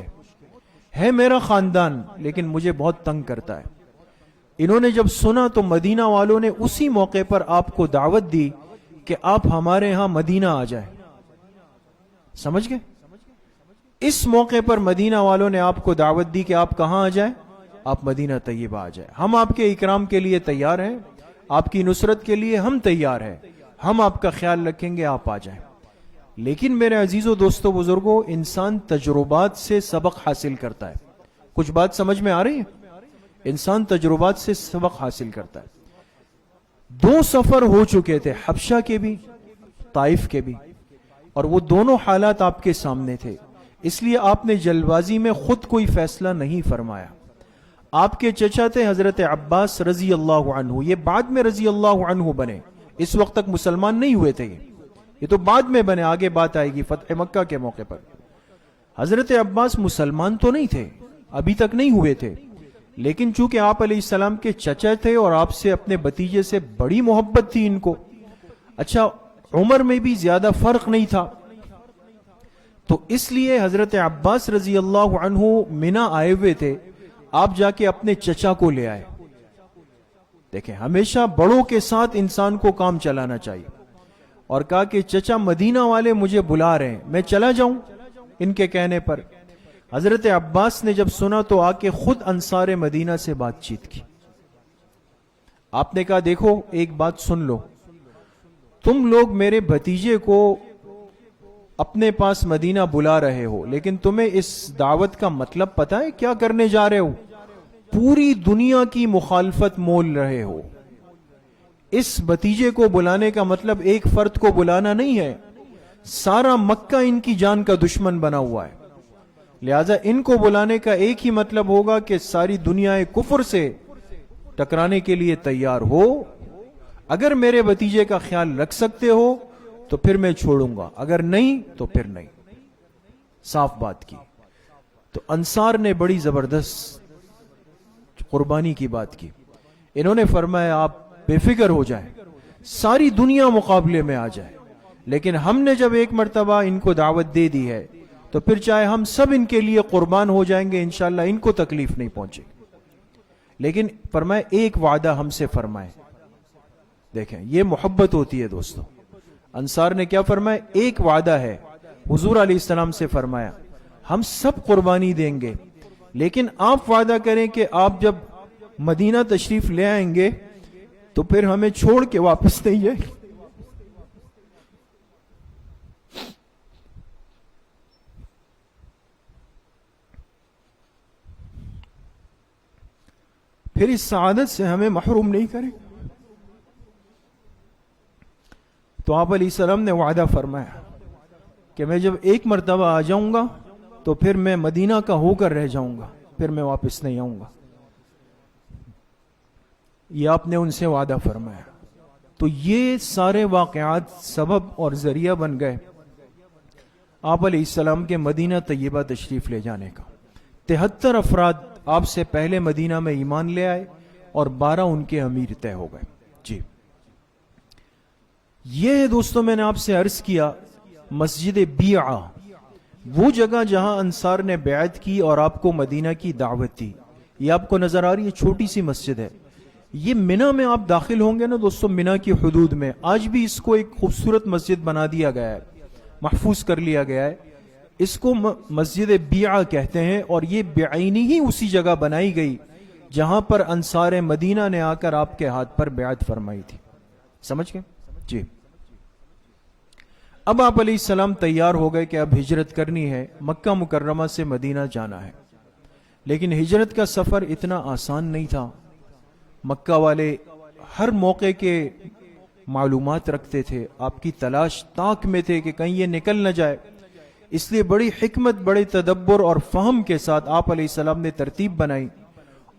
ہے میرا خاندان لیکن مجھے بہت تنگ کرتا ہے. انہوں نے جب سنا تو مدینہ والوں نے اسی موقع پر آپ کو دعوت دی کہ آپ ہمارے ہاں مدینہ آ جائیں. سمجھ گئے؟ اس موقع پر مدینہ والوں نے آپ کو دعوت دی کہ آپ کہاں آ جائیں؟ آپ مدینہ طیبہ آ جائیں. ہم آپ کے اکرام کے لیے تیار ہیں, آپ کی نصرت کے لیے ہم تیار ہیں, ہم آپ کا خیال رکھیں گے, آپ آ جائیں. لیکن میرے عزیزو دوستو بزرگوں, انسان تجربات سے سبق حاصل کرتا ہے. کچھ بات سمجھ میں آ رہی ہے؟ انسان تجربات سے سبق حاصل کرتا ہے. 2 سفر ہو چکے تھے, حبشہ کے بھی طائف کے بھی, اور وہ دونوں حالات آپ کے سامنے تھے. اس لیے آپ نے جلد بازی میں خود کوئی فیصلہ نہیں فرمایا. آپ کے چچا تھے حضرت عباس رضی اللہ عنہ, یہ بعد میں رضی اللہ عنہ بنے, اس وقت تک مسلمان نہیں ہوئے تھے. یہ تو بعد میں بنے, آگے بات آئے گی فتح مکہ کے موقع پر. حضرت عباس مسلمان تو نہیں تھے, ابھی تک نہیں ہوئے تھے, لیکن چونکہ آپ علیہ السلام کے چچا تھے اور آپ سے اپنے بھتیجے سے بڑی محبت تھی ان کو. اچھا, عمر میں بھی زیادہ فرق نہیں تھا, تو اس لیے حضرت عباس رضی اللہ عنہ منی آئے ہوئے تھے. آپ جا کے اپنے چچا کو لے آئے. دیکھیں, ہمیشہ بڑوں کے ساتھ انسان کو کام چلانا چاہیے. اور کہا کہ چچا مدینہ والے مجھے بلا رہے ہیں, میں چلا جاؤں ان کے کہنے پر. حضرت عباس نے جب سنا تو آ کے خود انصار مدینہ سے بات چیت کی. آپ نے کہا دیکھو ایک بات سن لو, تم لوگ میرے بھتیجے کو اپنے پاس مدینہ بلا رہے ہو, لیکن تمہیں اس دعوت کا مطلب پتہ ہے کیا کرنے جا رہے ہو؟ پوری دنیا کی مخالفت مول رہے ہو. اس بھتیجے کو بلانے کا مطلب ایک فرد کو بلانا نہیں ہے, سارا مکہ ان کی جان کا دشمن بنا ہوا ہے. لہذا ان کو بلانے کا ایک ہی مطلب ہوگا کہ ساری دنیا کفر سے ٹکرانے کے لیے تیار ہو. اگر میرے بھتیجے کا خیال رکھ سکتے ہو تو پھر میں چھوڑوں گا, اگر نہیں تو پھر نہیں. صاف بات کی. تو انصار نے بڑی زبردست قربانی کی بات کی. انہوں نے فرمایا آپ بے فکر ہو جائیں, ساری دنیا مقابلے میں آ جائے, لیکن ہم نے جب ایک مرتبہ ان کو دعوت دے دی ہے تو پھر چاہے ہم سب ان کے لیے قربان ہو جائیں گے, انشاءاللہ ان کو تکلیف نہیں پہنچے. لیکن فرمائے ایک وعدہ ہم سے فرمائے. دیکھیں یہ محبت ہوتی ہے دوستو. انصار نے کیا فرمایا؟ ایک وعدہ ہے. حضور علیہ السلام سے فرمایا ہم سب قربانی دیں گے, لیکن آپ وعدہ کریں کہ آپ جب مدینہ تشریف لے آئیں گے تو پھر ہمیں چھوڑ کے واپس نہیں جائیں. پھر اس سعادت سے ہمیں محروم نہیں کریں. تو آپ علیہ السلام نے وعدہ فرمایا کہ میں جب ایک مرتبہ آ جاؤں گا تو پھر میں مدینہ کا ہو کر رہ جاؤں گا, پھر میں واپس نہیں آؤں گا. یہ آپ نے ان سے وعدہ فرمایا. تو یہ سارے واقعات سبب اور ذریعہ بن گئے آپ علیہ السلام کے مدینہ طیبہ تشریف لے جانے کا. 73 افراد آپ سے پہلے مدینہ میں ایمان لے آئے اور 12 ان کے امیر طے ہو گئے. جی یہ دوستوں میں نے آپ سے عرض کیا مسجد بیعہ, وہ جگہ جہاں انصار نے بیعت کی اور آپ کو مدینہ کی دعوت دی. یہ آپ کو نظر آ رہی ہے چھوٹی سی مسجد ہے. یہ منی میں آپ داخل ہوں گے نا دوستوں, منی کی حدود میں آج بھی اس کو ایک خوبصورت مسجد بنا دیا گیا ہے, محفوظ کر لیا گیا ہے. اس کو مسجد بیعہ کہتے ہیں, اور یہ بعینی ہی اسی جگہ بنائی گئی جہاں پر انصار مدینہ نے آ کر آپ کے ہاتھ پر بیعت فرمائی تھی. سمجھ گئے؟ جی. اب آپ علیہ السلام تیار ہو گئے کہ اب ہجرت کرنی ہے, مکہ مکرمہ سے مدینہ جانا ہے. لیکن ہجرت کا سفر اتنا آسان نہیں تھا. مکہ والے ہر موقع کے معلومات رکھتے تھے, آپ کی تلاش تاک میں تھے کہ کہیں یہ نکل نہ جائے. اس لیے بڑی حکمت, بڑے تدبر اور فہم کے ساتھ آپ علیہ السلام نے ترتیب بنائی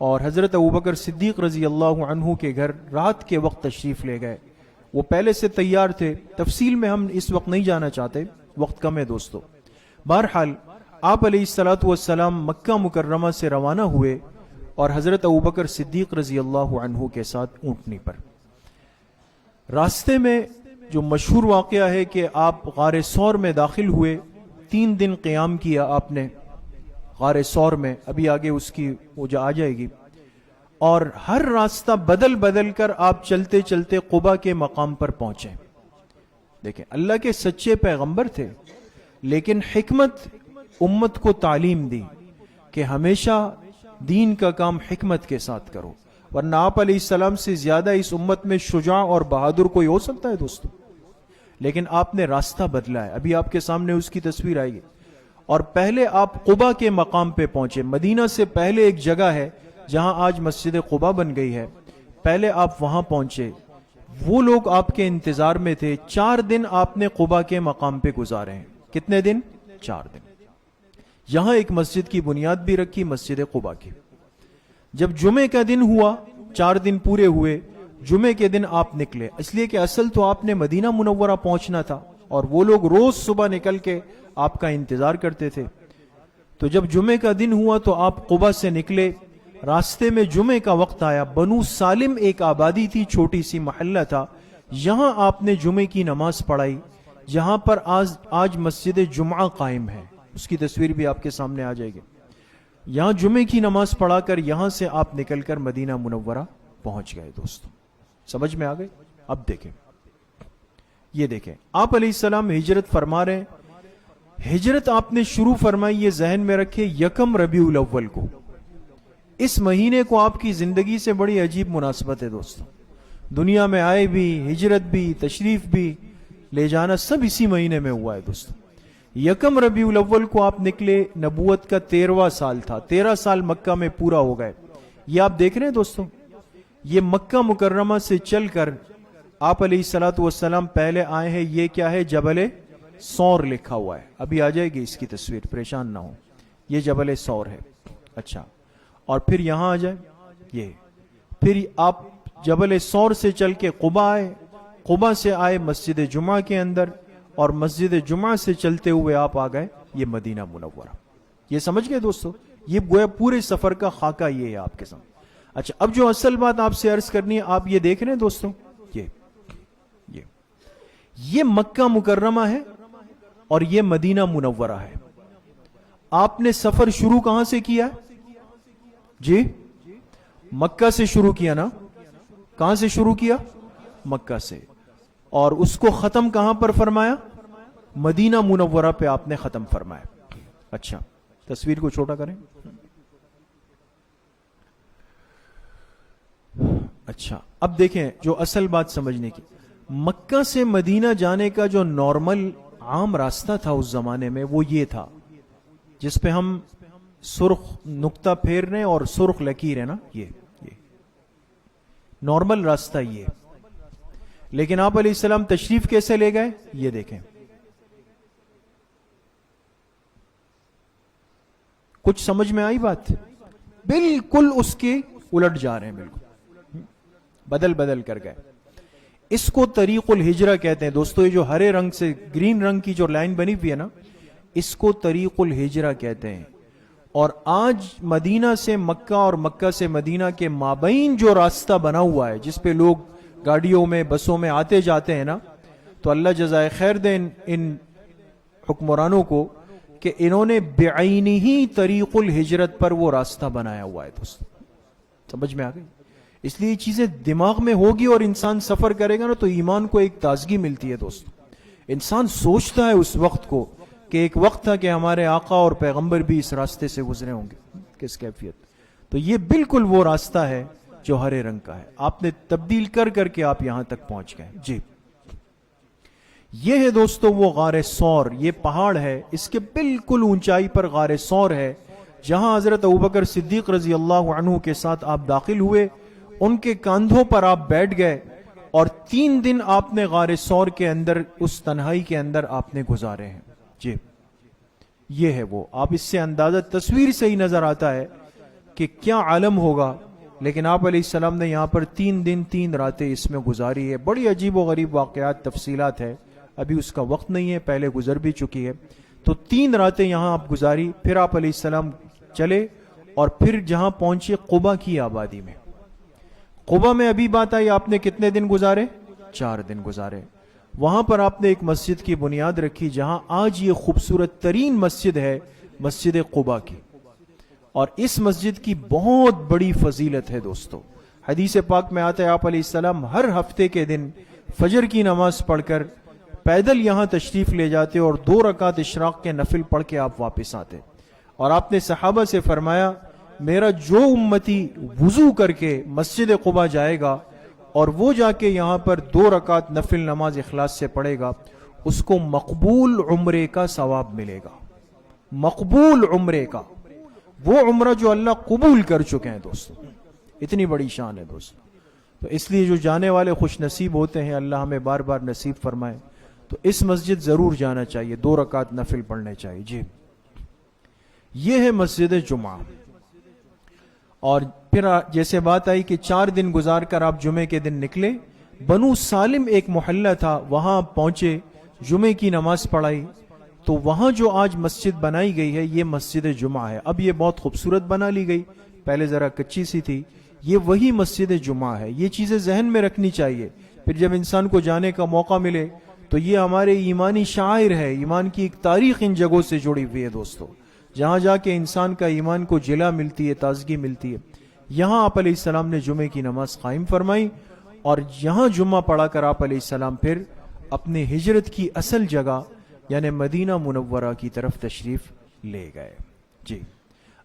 اور حضرت ابوبکر صدیق رضی اللہ عنہ کے گھر رات کے وقت تشریف لے گئے. وہ پہلے سے تیار تھے, تفصیل میں ہم اس وقت نہیں جانا چاہتے, وقت کم ہے دوستو. بہرحال آپ علیہ الصلوۃ والسلام مکہ مکرمہ سے روانہ ہوئے اور حضرت ابوبکر صدیق رضی اللہ عنہ کے ساتھ اونٹنی پر. راستے میں جو مشہور واقعہ ہے کہ آپ غار ثور میں داخل ہوئے، 3 دن قیام کیا آپ نے غار ثور میں، ابھی آگے اس کی وہ جو آ جائے گی، اور ہر راستہ بدل بدل کر آپ چلتے چلتے قبا کے مقام پر پہنچے۔ دیکھیں اللہ کے سچے پیغمبر تھے، لیکن حکمت امت کو تعلیم دی کہ ہمیشہ دین کا کام حکمت کے ساتھ کرو، ورنہ آپ علیہ السلام سے زیادہ اس امت میں شجاع اور بہادر کوئی ہو سکتا ہے دوستو؟ لیکن آپ نے راستہ بدلا ہے، ابھی آپ کے سامنے اس کی تصویر آئے گی۔ اور پہلے آپ قبا کے مقام پہ پہنچے، مدینہ سے پہلے ایک جگہ ہے جہاں آج مسجد قبا بن گئی ہے، پہلے آپ وہاں پہنچے، وہ لوگ آپ کے انتظار میں تھے۔ 4 دن آپ نے قبا کے مقام پہ گزارے ہیں۔ کتنے دن؟ 4 دن۔ یہاں ایک مسجد کی بنیاد بھی رکھی، مسجد قبا کی۔ جب جمعے کا دن ہوا، 4 دن پورے ہوئے، جمعے کے دن آپ نکلے، اس لیے کہ اصل تو آپ نے مدینہ منورہ پہنچنا تھا، اور وہ لوگ روز صبح نکل کے آپ کا انتظار کرتے تھے۔ تو جب جمعے کا دن ہوا تو آپ قبا سے نکلے، راستے میں جمعے کا وقت آیا، بنو سالم ایک آبادی تھی، چھوٹی سی محلہ تھا، یہاں آپ نے جمعے کی نماز پڑھائی، جہاں پر آج مسجد جمعہ قائم ہے، اس کی تصویر بھی آپ کے سامنے آ جائے گی۔ یہاں جمعے کی نماز پڑھا کر یہاں سے آپ نکل کر مدینہ منورہ پہنچ گئے۔ دوستو سمجھ میں آ گئی؟ اب دیکھیں، یہ دیکھیں آپ علیہ السلام ہجرت فرما رہے ہیں۔ ہجرت آپ نے شروع فرمائی، یہ ذہن میں رکھے، 1 ربیع الاول کو۔ اس مہینے کو آپ کی زندگی سے بڑی عجیب مناسبت ہے دوستو، دنیا میں آئے بھی، ہجرت بھی، تشریف بھی لے جانا سب اسی مہینے میں ہوا ہے دوستو۔ 1 ربیع الاول کو آپ نکلے، نبوت کا 13واں سال تھا، 13 سال مکہ میں پورا ہو گئے۔ یہ آپ دیکھ رہے ہیں دوستو، یہ مکہ مکرمہ سے چل کر آپ علیہ الصلوۃ والسلام پہلے آئے ہیں، یہ کیا ہے؟ جبل ثور لکھا ہوا ہے، ابھی آ جائے گی اس کی تصویر، پریشان نہ ہو، یہ جبل ثور ہے۔ اچھا، اور پھر یہاں آ جائے، یہ پھر آپ جبل ثور سے چل کے قبا آئے، قبا سے آئے مسجد جمعہ کے اندر، اور مسجد جمعہ سے چلتے ہوئے آپ آ گئے یہ مدینہ منورہ۔ یہ سمجھ گئے دوستو؟ یہ گویا پورے سفر کا خاکہ یہ ہے آپ کے سامنے۔ اچھا، اب جو اصل بات آپ سے عرض کرنی ہے، آپ یہ دیکھ رہے ہیں دوستو، یہ مکہ مکرمہ ہے اور یہ مدینہ منورہ ہے۔ آپ نے سفر شروع کہاں سے کیا؟ جی مکہ سے شروع کیا نا؟ کہاں سے شروع کیا؟ مکہ سے، اور اس کو ختم کہاں پر فرمایا؟ مدینہ منورہ پہ آپ نے ختم فرمایا۔ اچھا، تصویر کو چھوٹا کریں۔ اچھا، اب دیکھیں جو اصل بات سمجھنے کی، مکہ سے مدینہ جانے کا جو نارمل عام راستہ تھا اس زمانے میں، وہ یہ تھا، جس پہ ہم سرخ نقطہ پھیر رہے ہیں اور سرخ لکیر ہے نا، یہ نارمل راستہ یہ۔ لیکن آپ علیہ السلام تشریف کیسے لے گئے؟ یہ دیکھیں، کچھ سمجھ میں آئی بات؟ بالکل اس کے الٹ جا رہے ہیں، بالکل بدل بدل کر گئے۔ اس کو طریق الہجرہ کہتے ہیں دوستو، یہ جو ہرے رنگ سے گرین رنگ کی جو لائن بنی ہوئی ہے نا، اس کو طریق الہجرہ کہتے ہیں۔ اور آج مدینہ سے مکہ اور مکہ سے مدینہ کے مابین جو راستہ بنا ہوا ہے، جس پہ لوگ گاڑیوں میں بسوں میں آتے جاتے ہیں نا، تو اللہ جزائے خیر دے ان حکمرانوں کو کہ انہوں نے بعینی ہی طریق الہجرت پر وہ راستہ بنایا ہوا ہے دوستو۔ سمجھ میں آ گئی؟ اس لیے یہ چیزیں دماغ میں ہوگی اور انسان سفر کرے گا نا تو ایمان کو ایک تازگی ملتی ہے دوستو۔ انسان سوچتا ہے اس وقت کو کہ ایک وقت تھا کہ ہمارے آقا اور پیغمبر بھی اس راستے سے گزرے ہوں گے، کس کیفیت۔ تو یہ بالکل وہ راستہ ہے جو ہرے رنگ کا ہے، آپ نے تبدیل کر کر کے آپ یہاں تک پہنچ گئے۔ جی یہ ہے دوستو وہ غار ثور، یہ پہاڑ ہے، اس کے بالکل اونچائی پر غار ثور ہے، جہاں حضرت ابوبکر صدیق رضی اللہ عنہ کے ساتھ آپ داخل ہوئے، ان کے کاندھوں پر آپ بیٹھ گئے، اور 3 دن آپ نے غار ثور کے اندر، اس تنہائی کے اندر آپ نے گزارے ہیں۔ جی یہ ہے وہ، آپ اس سے اندازہ تصویر سے ہی نظر آتا ہے کہ کیا عالم ہوگا۔ لیکن آپ علیہ السلام نے یہاں پر 3 دن 3 راتیں اس میں گزاری ہے۔ بڑی عجیب و غریب واقعات، تفصیلات ہے، ابھی اس کا وقت نہیں ہے، پہلے گزر بھی چکی ہے۔ تو 3 راتیں یہاں آپ گزاری، پھر آپ علیہ السلام چلے اور پھر جہاں پہنچے قبا کی آبادی میں۔ قبا میں ابھی بات آئی، آپ نے کتنے دن گزارے؟ 4 دن گزارے۔ وہاں پر آپ نے ایک مسجد کی بنیاد رکھی جہاں آج یہ خوبصورت ترین مسجد ہے، مسجد قباء کی، اور اس مسجد کی بہت بڑی فضیلت ہے دوستو۔ حدیث پاک میں آتا ہے آپ علیہ السلام ہر ہفتے کے دن فجر کی نماز پڑھ کر پیدل یہاں تشریف لے جاتے اور 2 رکعت اشراق کے نفل پڑھ کے آپ واپس آتے، اور آپ نے صحابہ سے فرمایا میرا جو امتی وضو کر کے مسجد قباء جائے گا اور وہ جا کے یہاں پر 2 رکعت نفل نماز اخلاص سے پڑھے گا، اس کو مقبول عمرے کا ثواب ملے گا، مقبول عمرے کا، وہ عمرہ جو اللہ قبول کر چکے ہیں دوستو۔ اتنی بڑی شان ہے دوستو، تو اس لیے جو جانے والے خوش نصیب ہوتے ہیں، اللہ ہمیں بار بار نصیب فرمائے، تو اس مسجد ضرور جانا چاہیے، 2 رکعت نفل پڑھنے چاہیے۔ جی، یہ ہے مسجد جمعہ۔ اور پھر جیسے بات آئی کہ 4 دن گزار کر آپ جمعے کے دن نکلے، بنو سالم ایک محلہ تھا، وہاں پہنچے، جمعے کی نماز پڑھائی، تو وہاں جو آج مسجد بنائی گئی ہے یہ مسجد جمعہ ہے۔ اب یہ بہت خوبصورت بنا لی گئی، پہلے ذرا کچی سی تھی، یہ وہی مسجد جمعہ ہے۔ یہ چیزیں ذہن میں رکھنی چاہیے، پھر جب انسان کو جانے کا موقع ملے تو یہ ہمارے ایمانی شاعر ہے، ایمان کی ایک تاریخ ان جگہوں سے جڑی ہوئی ہے دوستو، جہاں جا کے انسان کا ایمان کو جلا ملتی ہے، تازگی ملتی ہے۔ یہاں آپ علیہ السلام نے جمعے کی نماز قائم فرمائی، اور یہاں جمعہ پڑھا کر آپ علیہ السلام پھر اپنے ہجرت کی اصل جگہ یعنی مدینہ منورہ کی طرف تشریف لے گئے۔ جی،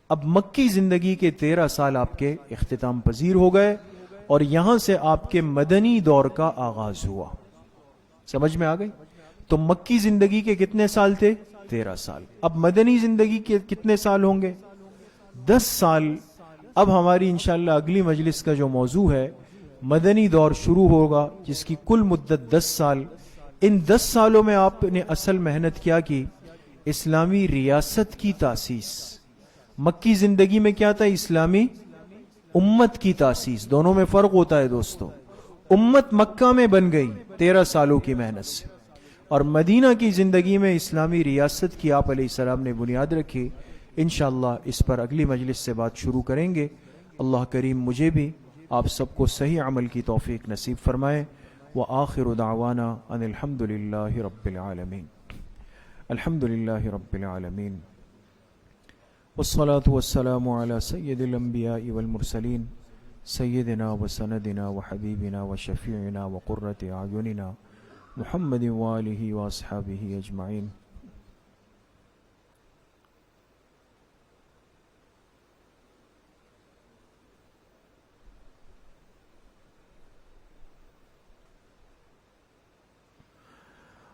اب مکی زندگی کے 13 سال آپ کے اختتام پذیر ہو گئے، اور یہاں سے آپ کے مدنی دور کا آغاز ہوا۔ سمجھ میں آ گئی؟ تو مکی زندگی کے کتنے سال تھے؟ 13 سال۔ اب مدنی زندگی کے کتنے سال ہوں گے؟ 10 سال۔ اب ہماری انشاءاللہ اگلی مجلس کا جو موضوع ہے مدنی دور شروع ہوگا، جس کی کل مدت 10 سال۔ ان 10 سالوں میں آپ نے اصل محنت کیا کی؟ اسلامی ریاست کی تاسیس۔ مکی زندگی میں کیا تھا؟ اسلامی امت کی تاسیس۔ دونوں میں فرق ہوتا ہے دوستو۔ امت مکہ میں بن گئی 13 سالوں کی محنت سے، اور مدینہ کی زندگی میں اسلامی ریاست کی آپ علیہ السلام نے بنیاد رکھی۔ انشاءاللہ اس پر اگلی مجلس سے بات شروع کریں گے۔ اللہ کریم مجھے بھی آپ سب کو صحیح عمل کی توفیق نصیب فرمائے۔ وآخر دعوانا ان الحمد للہ رب العالمین۔ الحمد للہ رب العالمین، والصلاة والسلام على سید الانبیاء والمرسلین، سیدنا وسندنا وحبیبنا وشفیعنا وقرۃ اعیننا محمد وآلہ واصحابہ اجمعین۔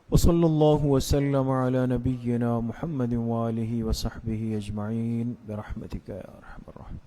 وصلی اللہ وسلم علی نبینا محمد وآلہ وصحبہ اجمعین برحمتک یا ارحم الراحمین۔